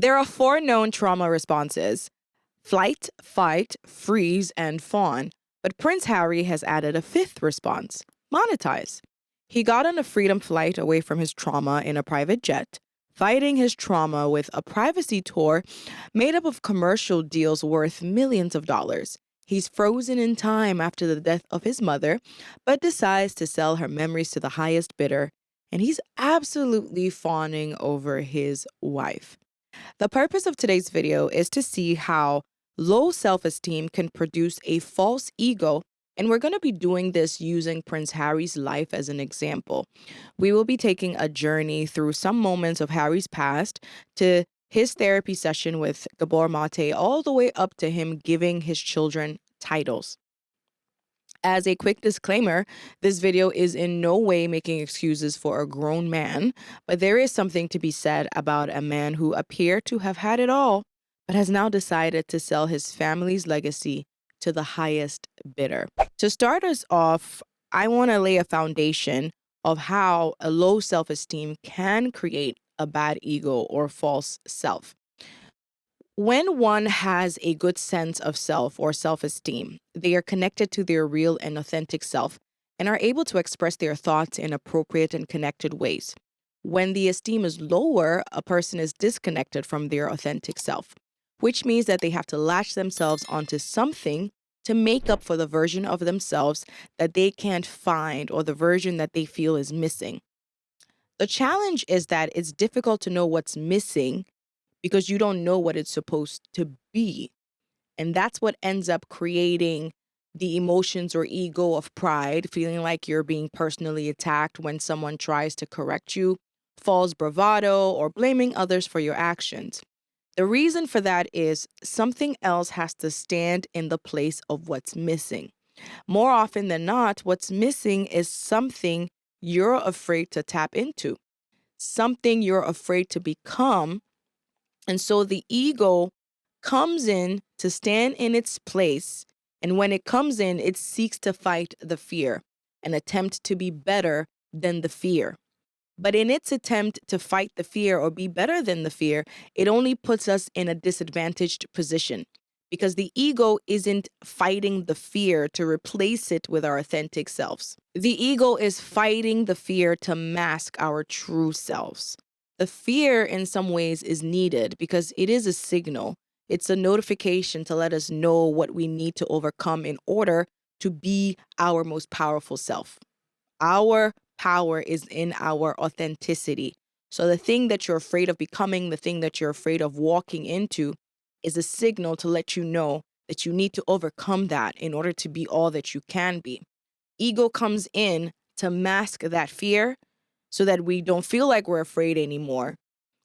There are 4 known trauma responses: flight, fight, freeze, and fawn. But Prince Harry has added a 5th response: monetize. He got on a freedom flight away from his trauma in a private jet, fighting his trauma with a privacy tour made up of commercial deals worth millions of dollars. He's frozen in time after the death of his mother, but decides to sell her memories to the highest bidder, and he's absolutely fawning over his wife. The purpose of today's video is to see how low self-esteem can produce a false ego, and we're going to be doing this using Prince Harry's life as an example. We will be taking a journey through some moments of Harry's past to his therapy session with Gabor Mate, all the way up to him giving his children titles. As a quick disclaimer, this video is in no way making excuses for a grown man, but there is something to be said about a man who appeared to have had it all, but has now decided to sell his family's legacy to the highest bidder. To start us off, I want to lay a foundation of how a low self-esteem can create a bad ego or false self. When one has a good sense of self or self-esteem, they are connected to their real and authentic self and are able to express their thoughts in appropriate and connected ways. When the esteem is lower, a person is disconnected from their authentic self, which means that they have to latch themselves onto something to make up for the version of themselves that they can't find or the version that they feel is missing. The challenge is that it's difficult to know what's missing because you don't know what it's supposed to be. And that's what ends up creating the emotions or ego of pride, feeling like you're being personally attacked when someone tries to correct you, false bravado, or blaming others for your actions. The reason for that is something else has to stand in the place of what's missing. More often than not, what's missing is something you're afraid to tap into, something you're afraid to become. And so the ego comes in to stand in its place. And when it comes in, it seeks to fight the fear, an attempt to be better than the fear. But in its attempt to fight the fear or be better than the fear, it only puts us in a disadvantaged position because the ego isn't fighting the fear to replace it with our authentic selves. The ego is fighting the fear to mask our true selves. The fear in some ways is needed because it is a signal. It's a notification to let us know what we need to overcome in order to be our most powerful self. Our power is in our authenticity. So the thing that you're afraid of becoming, the thing that you're afraid of walking into, is a signal to let you know that you need to overcome that in order to be all that you can be. Ego comes in to mask that fear so that we don't feel like we're afraid anymore.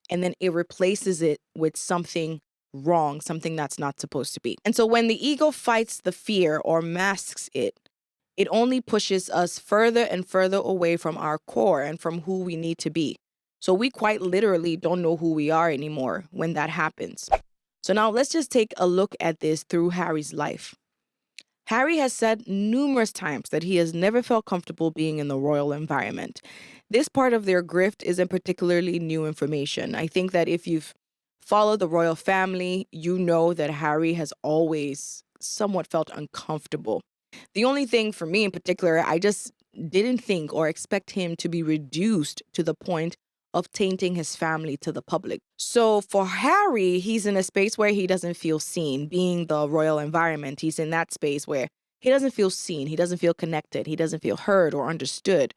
And then it replaces it with something wrong, something that's not supposed to be. And so when the ego fights the fear or masks it, it only pushes us further and further away from our core and from who we need to be. So we quite literally don't know who we are anymore when that happens. So now let's just take a look at this through Harry's life. Harry has said numerous times that he has never felt comfortable being in the royal environment. This part of their grift isn't particularly new information. I think that if you've followed the royal family, you know that Harry has always somewhat felt uncomfortable. The only thing for me in particular, I just didn't think or expect him to be reduced to the point of tainting his family to the public. So for Harry, he's in a space where he doesn't feel seen. Being the royal environment, he's in that space where he doesn't feel seen, he doesn't feel connected, he doesn't feel heard or understood.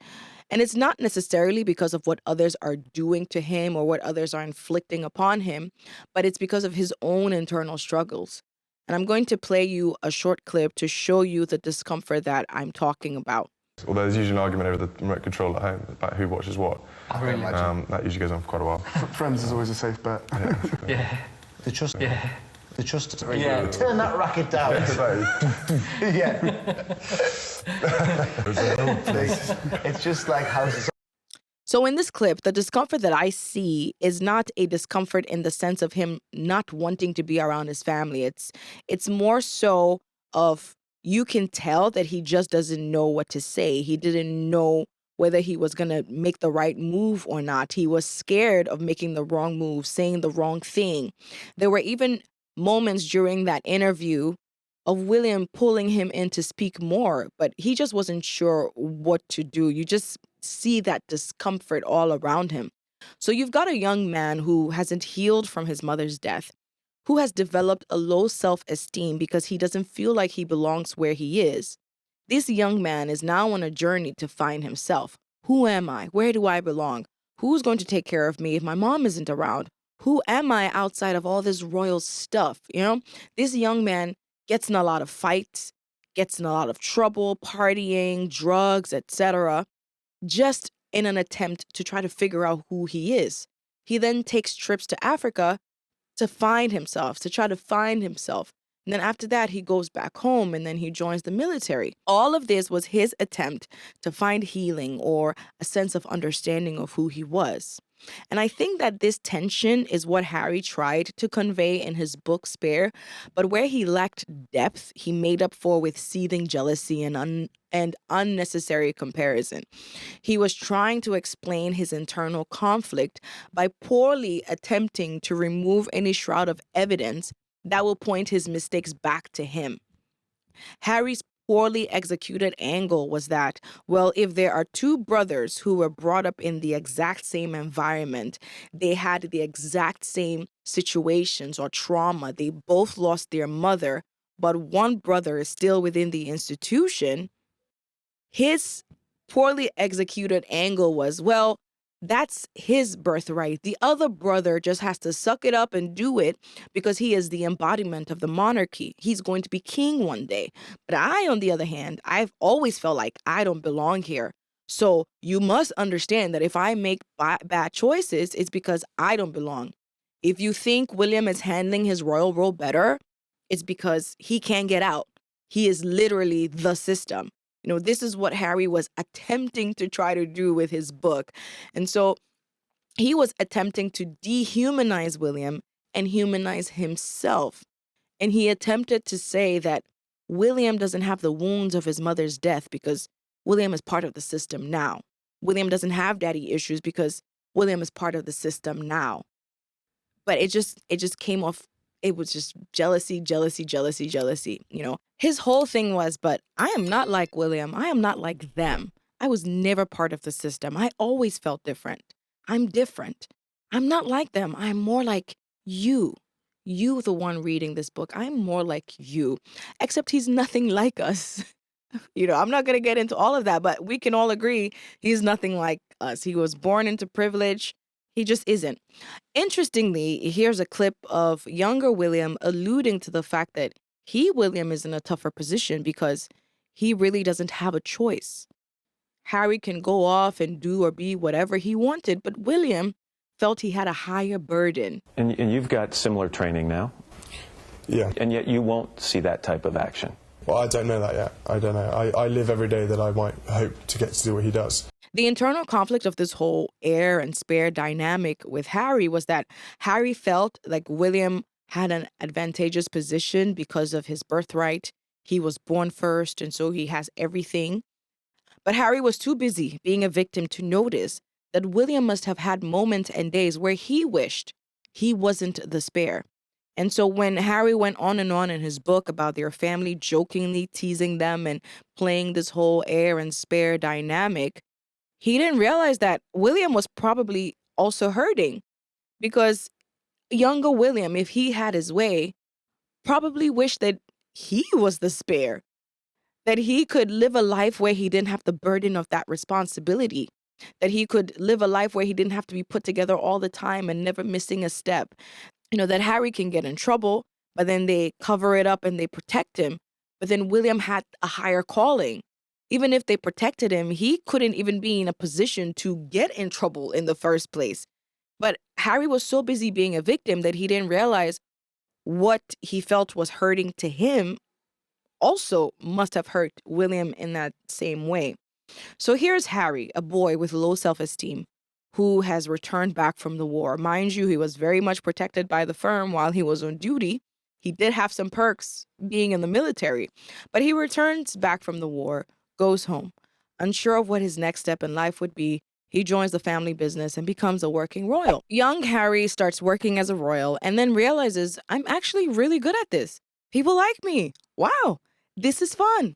And it's not necessarily because of what others are doing to him or what others are inflicting upon him, but it's because of his own internal struggles. And I'm going to play you a short clip to show you the discomfort that I'm talking about. Although there's usually an argument over the remote control at home about who watches what. Really? That usually goes on for quite a while. Friends is always a safe bet. Yeah. They just... Yeah. They just... Yeah. Turn that racket down. Yeah. It's just like houses. So in this clip, the discomfort that I see is not a discomfort in the sense of him not wanting to be around his family. It's more so of you can tell that he just doesn't know what to say. He didn't know whether he was going to make the right move or not. He was scared of making the wrong move, saying the wrong thing. There were even moments during that interview of William pulling him in to speak more, but he just wasn't sure what to do. You just see that discomfort all around him. So you've got a young man who hasn't healed from his mother's death, who has developed a low self-esteem because he doesn't feel like he belongs where he is. This young man is now on a journey to find himself. Who am I? Where do I belong? Who's going to take care of me if my mom isn't around? Who am I outside of all this royal stuff? This young man gets in a lot of fights, gets in a lot of trouble, partying, drugs, etc., just in an attempt to try to figure out who he is. He then takes trips to Africa to find himself, to try to find himself. And then after that, he goes back home and then he joins the military. All of this was his attempt to find healing or a sense of understanding of who he was. And I think that this tension is what Harry tried to convey in his book Spare, but where he lacked depth, he made up for with seething jealousy and unnecessary comparison. He was trying to explain his internal conflict by poorly attempting to remove any shroud of evidence that will point his mistakes back to him. Harry's poorly executed angle was that, well, if there are two brothers who were brought up in the exact same environment, they had the exact same situations or trauma, they both lost their mother, but one brother is still within the institution, his poorly executed angle was, well, that's his birthright. The other brother just has to suck it up and do it because he is the embodiment of the monarchy. He's going to be king one day. But I, on the other hand, I've always felt like I don't belong here. So you must understand that if I make bad choices, it's because I don't belong. If you think William is handling his royal role better, it's because he can't get out. He is literally the system. This is what Harry was attempting to try to do with his book. And so he was attempting to dehumanize William and humanize himself. And he attempted to say that William doesn't have the wounds of his mother's death because William is part of the system now. William doesn't have daddy issues because William is part of the system now. But it just came off. It was just jealousy. His whole thing was, but I am not like William. I am not like them. I was never part of the system. I always felt different. I'm different. I'm not like them. I'm more like you. You, the one reading this book. I'm more like you. Except he's nothing like us. I'm not going to get into all of that, but we can all agree he's nothing like us. He was born into privilege. He just isn't. Interestingly, here's a clip of younger William alluding to the fact that William, is in a tougher position because he really doesn't have a choice. Harry can go off and do or be whatever he wanted, but William felt he had a higher burden. And you've got similar training now? Yeah. And yet you won't see that type of action? Well, I don't know that yet. I don't know. I live every day that I might hope to get to do what he does. The internal conflict of this whole heir and spare dynamic with Harry was that Harry felt like William had an advantageous position because of his birthright. He was born first, and so he has everything. But Harry was too busy being a victim to notice that William must have had moments and days where he wished he wasn't the spare. And so when Harry went on and on in his book about their family jokingly teasing them and playing this whole heir and spare dynamic, he didn't realize that William was probably also hurting because younger William, if he had his way, probably wished that he was the spare, that he could live a life where he didn't have the burden of that responsibility, that he could live a life where he didn't have to be put together all the time and never missing a step. That Harry can get in trouble, but then they cover it up and they protect him. But then William had a higher calling. Even if they protected him, he couldn't even be in a position to get in trouble in the first place. But Harry was so busy being a victim that he didn't realize what he felt was hurting to him also must have hurt William in that same way. So here's Harry, a boy with low self-esteem, who has returned back from the war. Mind you, he was very much protected by the firm while he was on duty. He did have some perks being in the military, but he returns back from the war, goes home. Unsure of what his next step in life would be, he joins the family business and becomes a working royal. Young Harry starts working as a royal and then realizes, I'm actually really good at this. People like me. Wow, this is fun.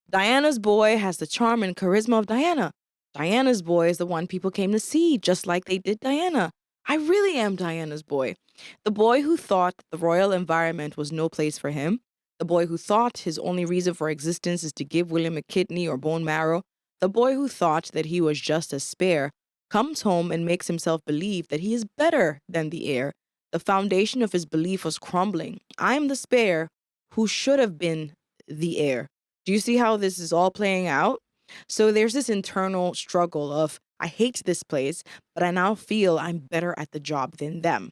Diana's boy has the charm and charisma of Diana. Diana's boy is the one people came to see, just like they did Diana. I really am Diana's boy. The boy who thought the royal environment was no place for him. The boy who thought his only reason for existence is to give William a kidney or bone marrow. The boy who thought that he was just a spare comes home and makes himself believe that he is better than the heir. The foundation of his belief was crumbling. I am the spare who should have been the heir. Do you see how this is all playing out? So there's this internal struggle of, I hate this place, but I now feel I'm better at the job than them.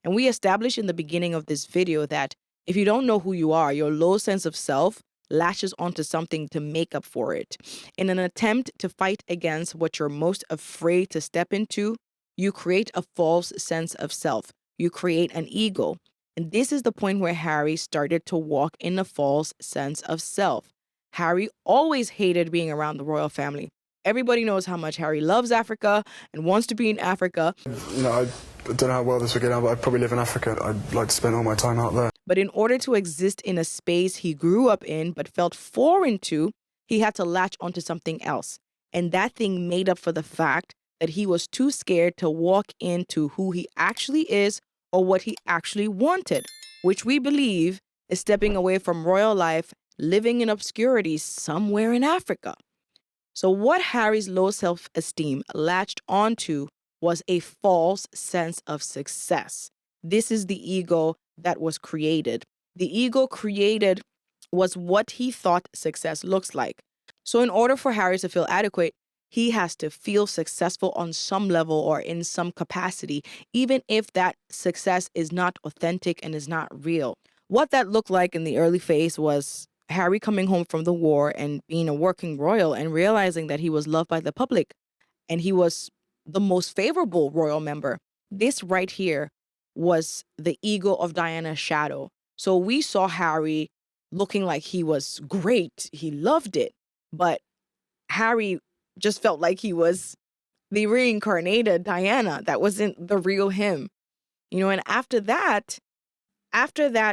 And we established in the beginning of this video that if you don't know who you are, your low sense of self latches onto something to make up for it. In an attempt to fight against what you're most afraid to step into, you create a false sense of self. You create an ego. And this is the point where Harry started to walk in a false sense of self. Harry always hated being around the royal family. Everybody knows how much Harry loves Africa and wants to be in Africa. You know, I don't know how well this would get out, but I'd probably live in Africa. I'd like to spend all my time out there. But in order to exist in a space he grew up in but felt foreign to, he had to latch onto something else. And that thing made up for the fact that he was too scared to walk into who he actually is or what he actually wanted, which we believe is stepping away from royal life, living in obscurity somewhere in Africa. So what Harry's low self-esteem latched onto was a false sense of success. This is the ego that was created. The ego created was what he thought success looks like. So in order for Harry to feel adequate, he has to feel successful on some level or in some capacity, even if that success is not authentic and is not real. What that looked like in the early phase was Harry coming home from the war and being a working royal and realizing that he was loved by the public and he was the most favorable royal member. This right here was the ego of Diana's shadow. So we saw Harry looking like he was great. He loved it. But Harry just felt like he was the reincarnated Diana. That wasn't the real him. You know, and after that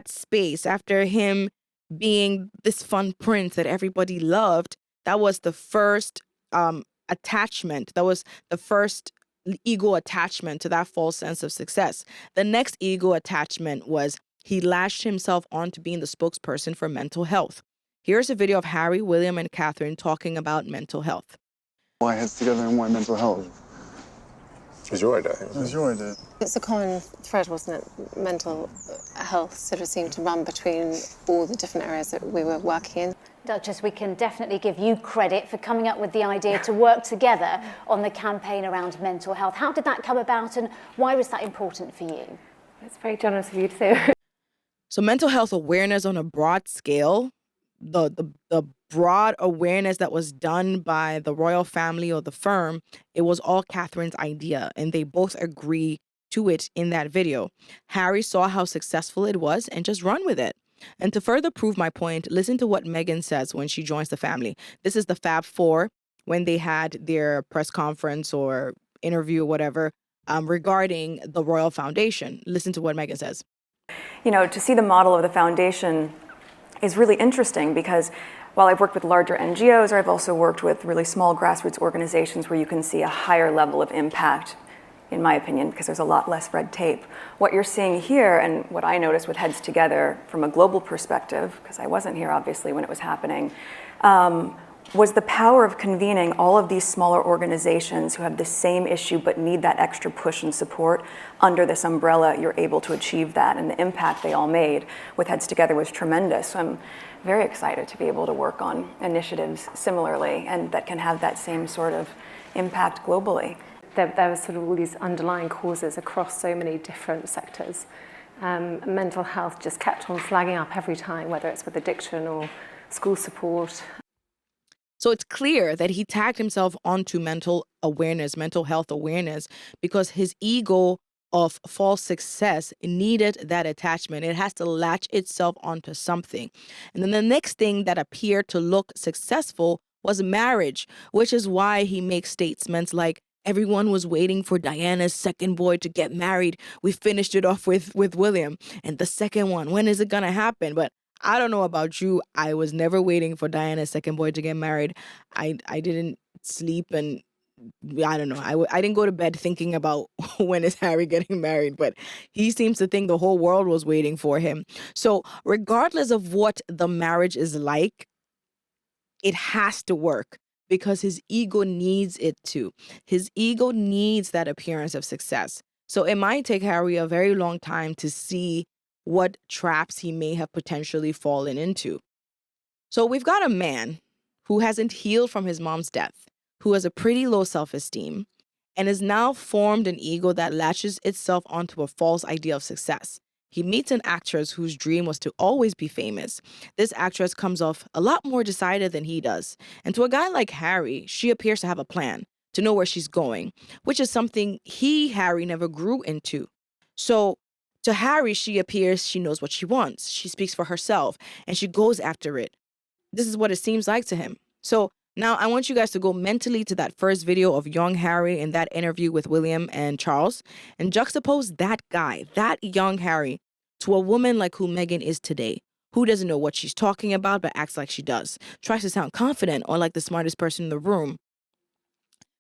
space, after him being this fun prince that everybody loved, that was the first attachment. That was the first ego attachment to that false sense of success. The next ego attachment was he lashed himself on to being the spokesperson for mental health. Here's a video of Harry, William, and Catherine talking about mental health. Why heads together and why mental health? It was your idea. It was your idea. It's a common thread, wasn't it? Mental health sort of seemed to run between all the different areas that we were working in. Duchess, we can definitely give you credit for coming up with the idea to work together on the campaign around mental health. How did that come about and why was that important for you? It's very generous of you to say. So mental health awareness on a broad scale, the broad awareness that was done by the royal family or the firm, it was all Catherine's idea, and they both agree to it in that video. Harry saw how successful it was and just run with it. And to further prove my point, listen to what Meghan says when she joins the family. This is the Fab Four when they had their press conference or interview or whatever regarding the Royal Foundation. Listen to what Meghan says. You know, to see the model of the foundation is really interesting because while I've worked with larger NGOs, or I've also worked with really small grassroots organizations where you can see a higher level of impact, in my opinion, because there's a lot less red tape. What you're seeing here, and what I noticed with Heads Together from a global perspective, because I wasn't here obviously when it was happening, was the power of convening all of these smaller organizations who have the same issue but need that extra push and support. Under this umbrella, you're able to achieve that, and the impact they all made with Heads Together was tremendous. So I'm very excited to be able to work on initiatives similarly and that can have that same sort of impact globally. There were sort of all these underlying causes across so many different sectors. Mental health just kept on flagging up every time, whether it's with addiction or school support. So it's clear that he tagged himself onto mental health awareness, because his ego of false success needed that attachment. It has to latch itself onto something. And then the next thing that appeared to look successful was marriage, which is why he makes statements like, everyone was waiting for Diana's second boy to get married. We finished it off with William. And the second one, when is it going to happen? But I don't know about you. I was never waiting for Diana's second boy to get married. I didn't sleep, and I don't know. I didn't go to bed thinking about when is Harry getting married, but he seems to think the whole world was waiting for him. So regardless of what the marriage is like, it has to work because his ego needs it to. His ego needs that appearance of success. So it might take Harry a very long time to see what traps he may have potentially fallen into. So we've got a man who hasn't healed from his mom's death, who has a pretty low self-esteem, and has now formed an ego that latches itself onto a false idea of success. He meets an actress whose dream was to always be famous. This actress comes off a lot more decided than he does. And to a guy like Harry, she appears to have a plan, to know where she's going, which is something Harry, never grew into. So to Harry, she appears she knows what she wants. She speaks for herself, and she goes after it. This is what it seems like to him. So now I want you guys to go mentally to that first video of young Harry in that interview with William and Charles and juxtapose that guy, that young Harry, to a woman like who Meghan is today, who doesn't know what she's talking about but acts like she does, tries to sound confident or like the smartest person in the room,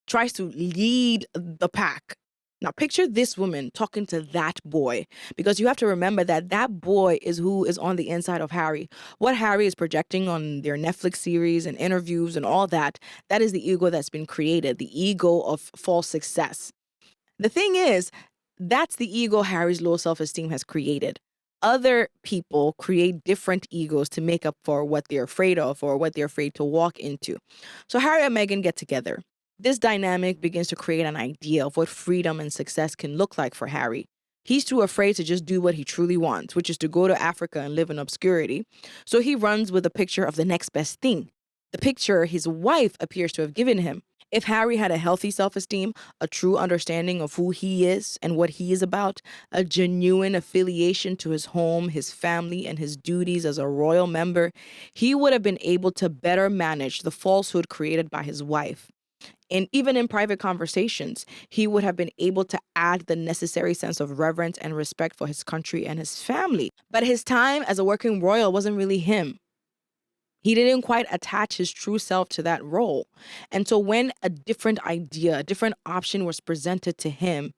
tries to lead the pack. Now picture this woman talking to that boy, because you have to remember that that boy is who is on the inside of Harry. What Harry is projecting on their Netflix series and interviews and all that, that is the ego that's been created, the ego of false success. The thing is, that's the ego Harry's low self-esteem has created. Other people create different egos to make up for what they're afraid of or what they're afraid to walk into. So Harry and Meghan get together. This dynamic begins to create an idea of what freedom and success can look like for Harry. He's too afraid to just do what he truly wants, which is to go to Africa and live in obscurity. So he runs with a picture of the next best thing, the picture his wife appears to have given him. If Harry had a healthy self-esteem, a true understanding of who he is and what he is about, a genuine affiliation to his home, his family, and his duties as a royal member, he would have been able to better manage the falsehood created by his wife. And even in private conversations, he would have been able to add the necessary sense of reverence and respect for his country and his family. But his time as a working royal wasn't really him. He didn't quite attach his true self to that role. And so when a different idea, a different option was presented to him,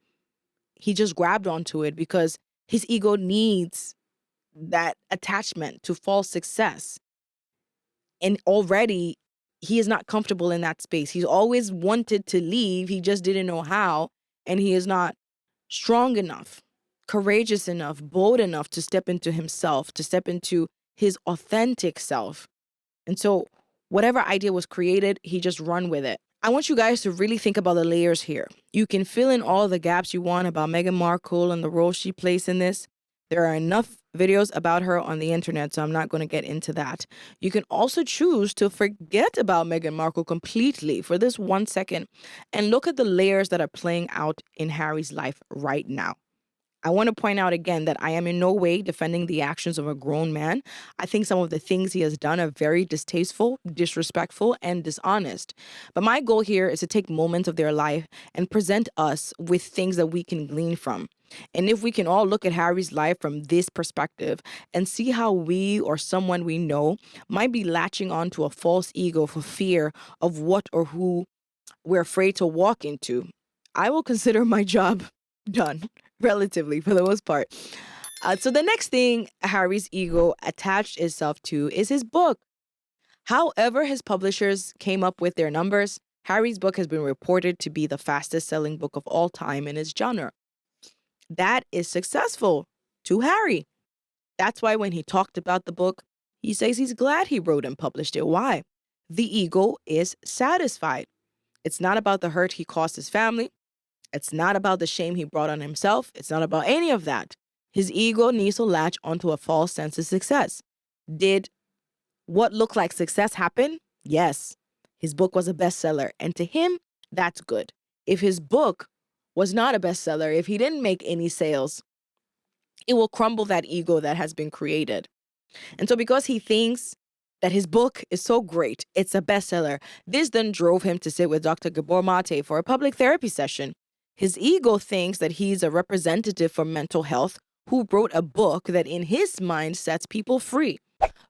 he just grabbed onto it because his ego needs that attachment to false success. And already he is not comfortable in that space. He's always wanted to leave. He just didn't know how. And he is not strong enough, courageous enough, bold enough to step into himself, to step into his authentic self. And so whatever idea was created, he just run with it. I want you guys to really think about the layers here. You can fill in all the gaps you want about Meghan Markle and the role she plays in this. There are enough videos about her on the internet, so I'm not going to get into that. You can also choose to forget about Meghan Markle completely for this 1 second and look at the layers that are playing out in Harry's life right now. I want to point out again that I am in no way defending the actions of a grown man. I think some of the things he has done are very distasteful, disrespectful, and dishonest. But my goal here is to take moments of their life and present us with things that we can glean from. And if we can all look at Harry's life from this perspective and see how we or someone we know might be latching onto a false ego for fear of what or who we're afraid to walk into, I will consider my job done, relatively, for the most part. So the next thing Harry's ego attached itself to is his book. However his publishers came up with their numbers, Harry's book has been reported to be the fastest selling book of all time in its genre. That is successful to Harry. That's why when he talked about the book, he says he's glad he wrote and published it. Why? The ego is satisfied. It's not about the hurt he caused his family. It's not about the shame he brought on himself. It's not about any of that. His ego needs to latch onto a false sense of success. Did what looked like success happen? Yes. His book was a bestseller, and to him, that's good. If his book was not a bestseller, if he didn't make any sales, it will crumble that ego that has been created. And so because he thinks that his book is so great, it's a bestseller. This then drove him to sit with Dr. Gabor Mate for a public therapy session. His ego thinks that he's a representative for mental health who wrote a book that in his mind sets people free.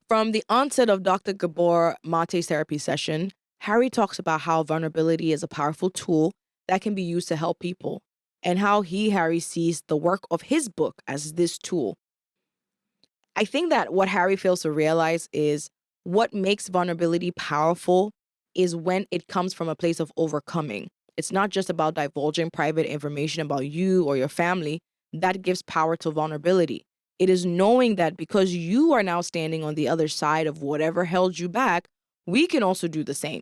From the onset of Dr. Gabor Mate's therapy session, Harry talks about how vulnerability is a powerful tool that can be used to help people, and how Harry, sees the work of his book as this tool. I think that what Harry fails to realize is what makes vulnerability powerful is when it comes from a place of overcoming. It's not just about divulging private information about you or your family that gives power to vulnerability. It is knowing that because you are now standing on the other side of whatever held you back, we can also do the same.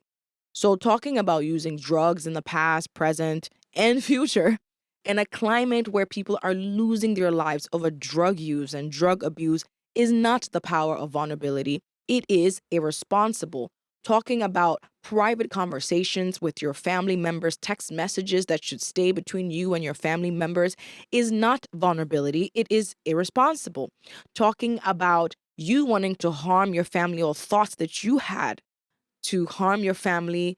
So talking about using drugs in the past, present, and future in a climate where people are losing their lives over drug use and drug abuse is not the power of vulnerability. It is irresponsible. Talking about private conversations with your family members, text messages that should stay between you and your family members is not vulnerability. It is irresponsible. Talking about you wanting to harm your family or thoughts that you had to harm your family,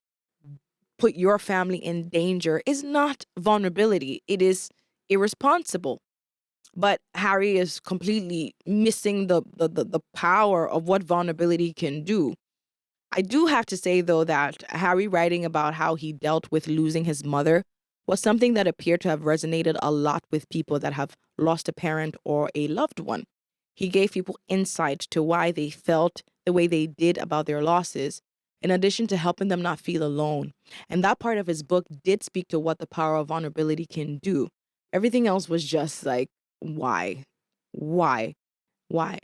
put your family in danger is not vulnerability. It is irresponsible. But Harry is completely missing the power of what vulnerability can do. I do have to say, though, that Harry writing about how he dealt with losing his mother was something that appeared to have resonated a lot with people that have lost a parent or a loved one. He gave people insight to why they felt the way they did about their losses, in addition to helping them not feel alone. And that part of his book did speak to what the power of vulnerability can do. Everything else was just like, why? Why? Why?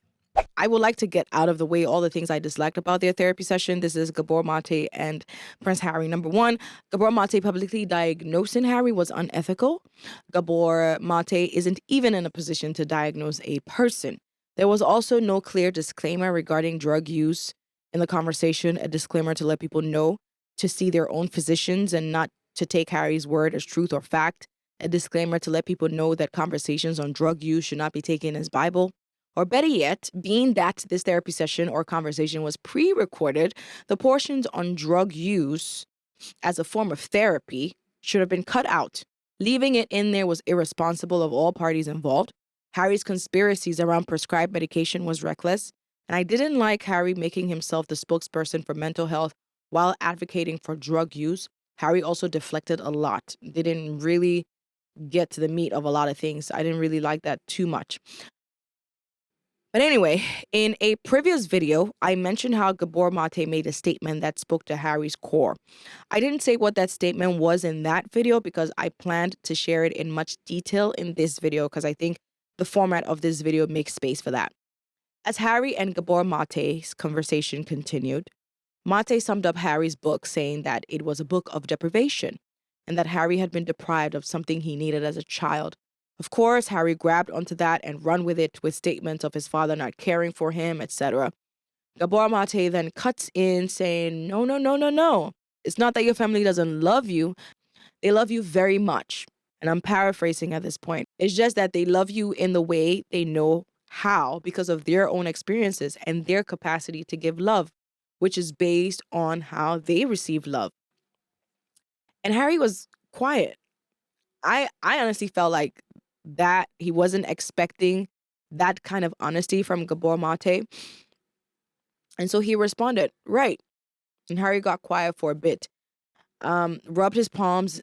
I would like to get out of the way all the things I disliked about their therapy session. This is Gabor Mate and Prince Harry. Number one, Gabor Mate publicly diagnosing Harry was unethical. Gabor Mate isn't even in a position to diagnose a person. There was also no clear disclaimer regarding drug use in the conversation, a disclaimer to let people know to see their own physicians and not to take Harry's word as truth or fact, a disclaimer to let people know that conversations on drug use should not be taken as Bible. Or better yet, being that this therapy session or conversation was pre-recorded, the portions on drug use as a form of therapy should have been cut out. Leaving it in there was irresponsible of all parties involved. Harry's conspiracies around prescribed medication was reckless, and I didn't like Harry making himself the spokesperson for mental health while advocating for drug use. Harry also deflected a lot. They didn't really get to the meat of a lot of things. I didn't really like that too much. But anyway, in a previous video, I mentioned how Gabor Mate made a statement that spoke to Harry's core. I didn't say what that statement was in that video because I planned to share it in much detail in this video because I think the format of this video makes space for that. As Harry and Gabor Mate's conversation continued, Mate summed up Harry's book saying that it was a book of deprivation and that Harry had been deprived of something he needed as a child. Of course, Harry grabbed onto that and ran with it with statements of his father not caring for him, etc. Gabor Mate then cuts in saying, no. It's not that your family doesn't love you. They love you very much. And I'm paraphrasing at this point. It's just that they love you in the way they know how because of their own experiences and their capacity to give love, which is based on how they receive love. And Harry was quiet. I honestly felt like that he wasn't expecting that kind of honesty from Gabor Mate. And so he responded, right. And Harry got quiet for a bit, rubbed his palms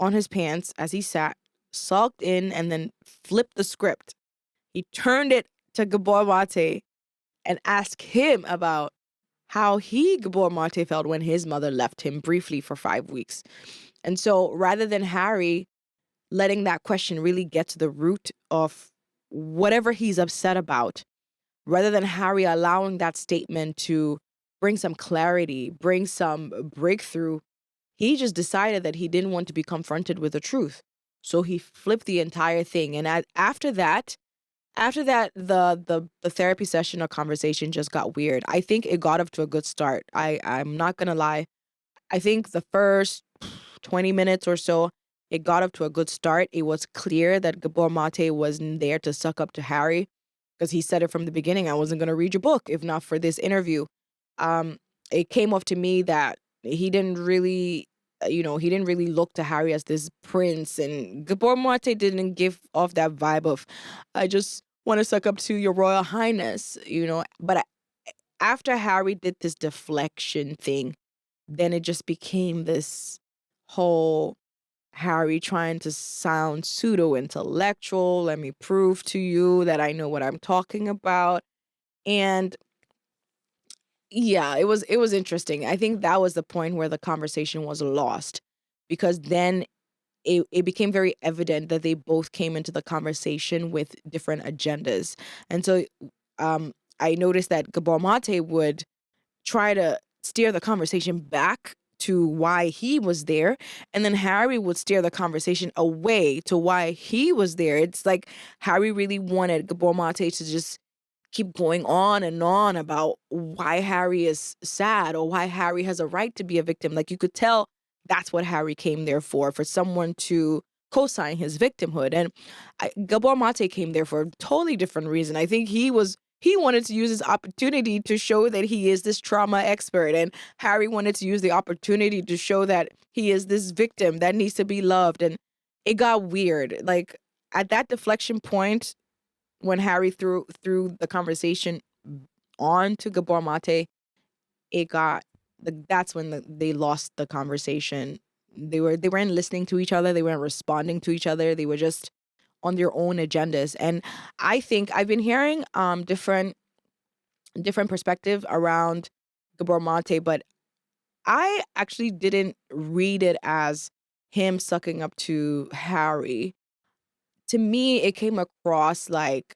on his pants as he sat, sulked in, and then flipped the script. He turned it to Gabor Mate and asked him about how Gabor Mate, felt when his mother left him briefly for 5 weeks. And so rather than Harry letting that question really get to the root of whatever he's upset about, rather than Harry allowing that statement to bring some clarity, bring some breakthrough, he just decided that he didn't want to be confronted with the truth. So he flipped the entire thing. And after that, the therapy session or conversation just got weird. I think it got off to a good start. I'm not going to lie. I think the first 20 minutes or so, it got up to a good start. It was clear that Gabor Mate wasn't there to suck up to Harry because he said it from the beginning. I wasn't going to read your book if not for this interview. it came off to me that he didn't really, he didn't really look to Harry as this prince. And Gabor Mate didn't give off that vibe of, I just want to suck up to your royal highness, But after Harry did this deflection thing, then it just became this whole Harry trying to sound pseudo-intellectual. Let me prove to you that I know what I'm talking about. And yeah, it was interesting. I think that was the point where the conversation was lost, because then it became very evident that they both came into the conversation with different agendas. And so I noticed that Gabor Mate would try to steer the conversation back to why he was there, and then Harry would steer the conversation away to why he was there. It's like Harry really wanted Gabor Mate to just keep going on and on about why Harry is sad or why Harry has a right to be a victim. Like, you could tell that's what Harry came there for someone to co-sign his victimhood. And Gabor Mate came there for a totally different reason. I think he wanted to use his opportunity to show that he is this trauma expert, and Harry wanted to use the opportunity to show that he is this victim that needs to be loved. And it got weird. Like, at that deflection point, when Harry threw the conversation on to Gabor Mate, that's when they lost the conversation. They weren't listening to each other. They weren't responding to each other. They were just on their own agendas. And I think I've been hearing different perspective around Gabor Mate, but I actually didn't read it as him sucking up to Harry. To me, it came across like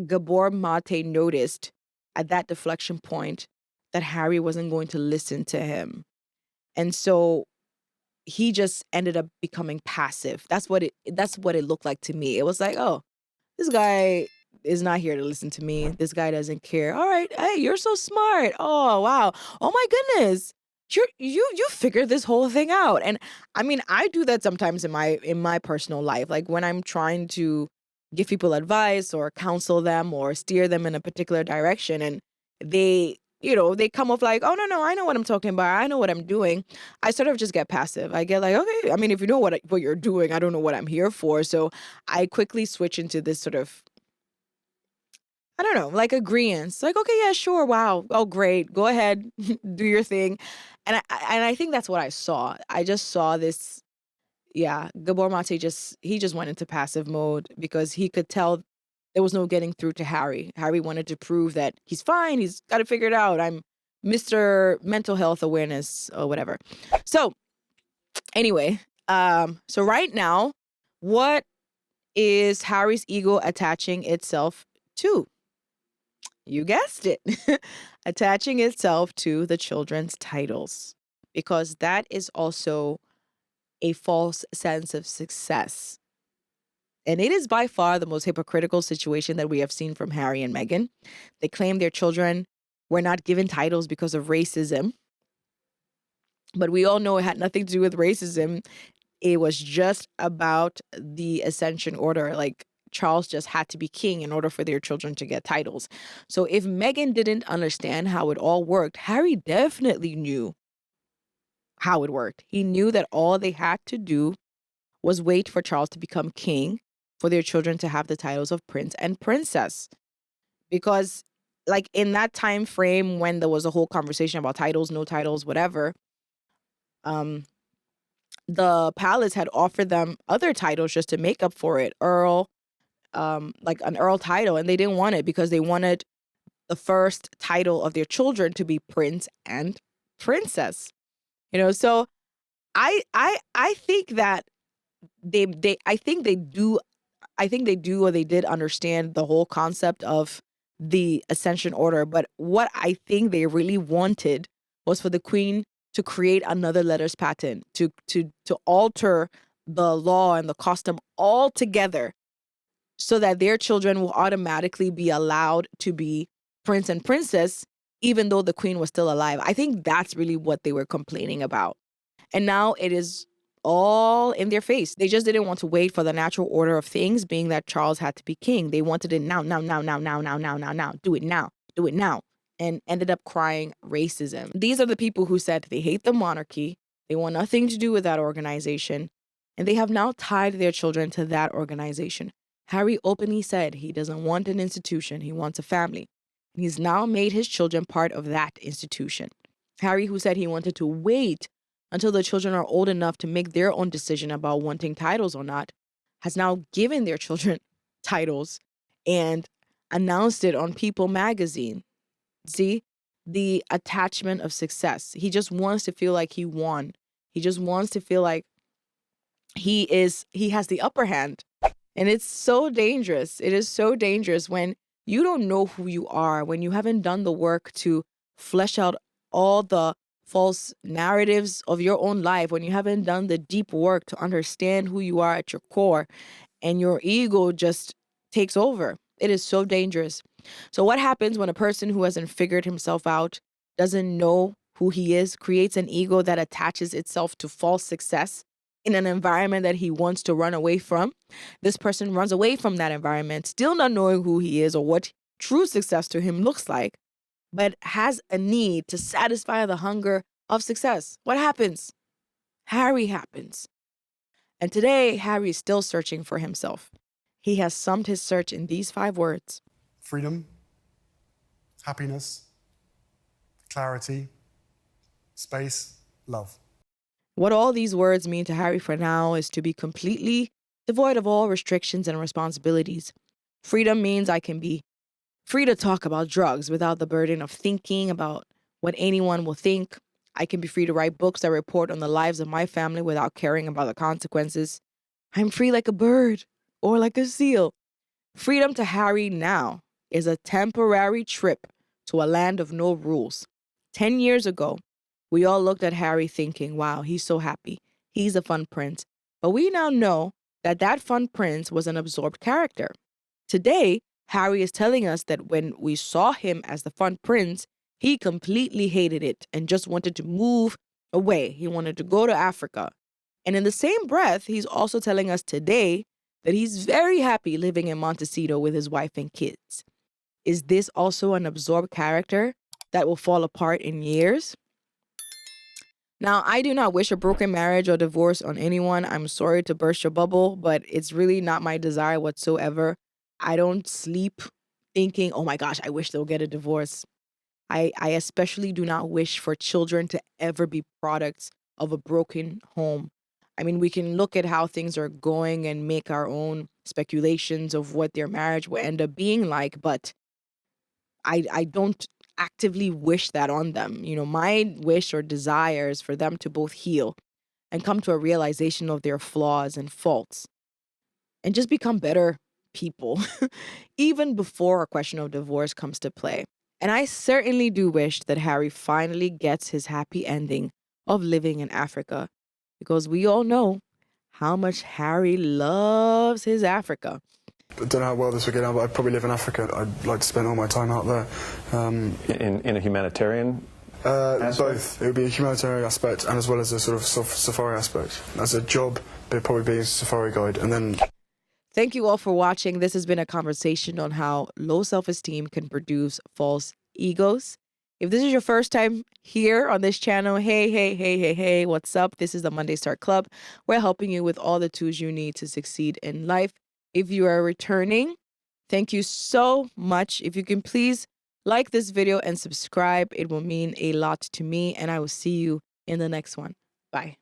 Gabor Mate noticed at that deflection point that Harry wasn't going to listen to him. And so he just ended up becoming passive. That's what it looked like to me. It was like, oh, this guy is not here to listen to me. This guy doesn't care. All right, hey, you're so smart. Oh, wow. Oh my goodness. You figured this whole thing out. And I mean, I do that sometimes in my personal life. Like, when I'm trying to give people advice or counsel them or steer them in a particular direction, and they come off like, oh, no, I know what I'm talking about. I know what I'm doing. I sort of just get passive. I get like, okay, I mean, if you know what you're doing, I don't know what I'm here for. So I quickly switch into this sort of, I don't know, like agreeance. Like, okay, yeah, sure. Wow. Oh, great. Go ahead. Do your thing. And I think that's what I saw. I just saw this. Yeah, Gabor Mate just went into passive mode because he could tell there was no getting through to Harry. Harry wanted to prove that he's fine. He's got it figured out. I'm Mr. Mental Health Awareness or whatever. So anyway, so right now, what is Harry's ego attaching itself to? You guessed it. Attaching itself to the children's titles, because that is also a false sense of success. And it is by far the most hypocritical situation that we have seen from Harry and Meghan. They claim their children were not given titles because of racism. But we all know it had nothing to do with racism. It was just about the Ascension Order. Like, Charles just had to be king in order for their children to get titles. So if Meghan didn't understand how it all worked, Harry definitely knew how it worked. He knew that all they had to do was wait for Charles to become king for their children to have the titles of prince and princess. Because, like, in that time frame when there was a whole conversation about titles, no titles, whatever, the palace had offered them other titles just to make up for it. Earl, like an earl title, and they didn't want it because they wanted the first title of their children to be prince and princess. So I think that they do or they did understand the whole concept of the Ascension Order. But what I think they really wanted was for the Queen to create another letters patent, to alter the law and the custom altogether so that their children will automatically be allowed to be prince and princess, even though the Queen was still alive. I think that's really what they were complaining about. And now it is all in their face. They just didn't want to wait for the natural order of things, being that Charles had to be king. They wanted it now. Do it now. and ended up crying racism. These are the people who said they hate the monarchy, they want nothing to do with that organization, and they have now tied their children to that organization. Harry openly said he doesn't want an institution, he wants a family. And he's now made his children part of that institution. Harry, who said he wanted to wait until the children are old enough to make their own decision about wanting titles or not, has now given their children titles and announced it on People magazine. See, the attachment of success. He just wants to feel like he won. He just wants to feel like he has the upper hand. And it's so dangerous. It is so dangerous when you don't know who you are, when you haven't done the work to flesh out all the false narratives of your own life, when you haven't done the deep work to understand who you are at your core, and your ego just takes over. It is so dangerous. So what happens when a person who hasn't figured himself out, doesn't know who he is, creates an ego that attaches itself to false success in an environment that he wants to run away from? This person runs away from that environment, still not knowing who he is or what true success to him looks like, but has a need to satisfy the hunger of success. What happens? Harry happens. And today, Harry is still searching for himself. He has summed his search in these 5 words: Freedom, happiness, clarity, space, love. What all these words mean to Harry for now is to be completely devoid of all restrictions and responsibilities. Freedom means I can be free to talk about drugs without the burden of thinking about what anyone will think. I can be free to write books that report on the lives of my family without caring about the consequences. I'm free like a bird or like a seal. Freedom to Harry now is a temporary trip to a land of no rules. 10 years ago, we all looked at Harry thinking, wow, he's so happy. He's a fun prince. But we now know that that fun prince was an absorbed character. Today, Harry is telling us that when we saw him as the fun prince, he completely hated it and just wanted to move away. He wanted to go to Africa. And in the same breath, he's also telling us today that he's very happy living in Montecito with his wife and kids. Is this also an absorbed character that will fall apart in years? Now, I do not wish a broken marriage or divorce on anyone. I'm sorry to burst your bubble, but it's really not my desire whatsoever. I don't sleep thinking, oh my gosh, I wish they'll get a divorce. I especially do not wish for children to ever be products of a broken home. I mean, we can look at how things are going and make our own speculations of what their marriage will end up being like, but I don't actively wish that on them. You know, my wish or desire is for them to both heal and come to a realization of their flaws and faults and just become better people, even before a question of divorce comes to play. And I certainly do wish that Harry finally gets his happy ending of living in Africa, because we all know how much Harry loves his Africa. I don't know how well this would get out, but I'd probably live in Africa. I'd like to spend all my time out there. In a humanitarian Both. It would be a humanitarian aspect and as well as a sort of safari aspect. As a job, it'd probably be a safari guide. And then... Thank you all for watching. This has been a conversation on how low self-esteem can produce false egos. If this is your first time here on this channel, hey, what's up? This is the Monday Start Club. We're helping you with all the tools you need to succeed in life. If you are returning, thank you so much. If you can please like this video and subscribe, it will mean a lot to me, and I will see you in the next one. Bye.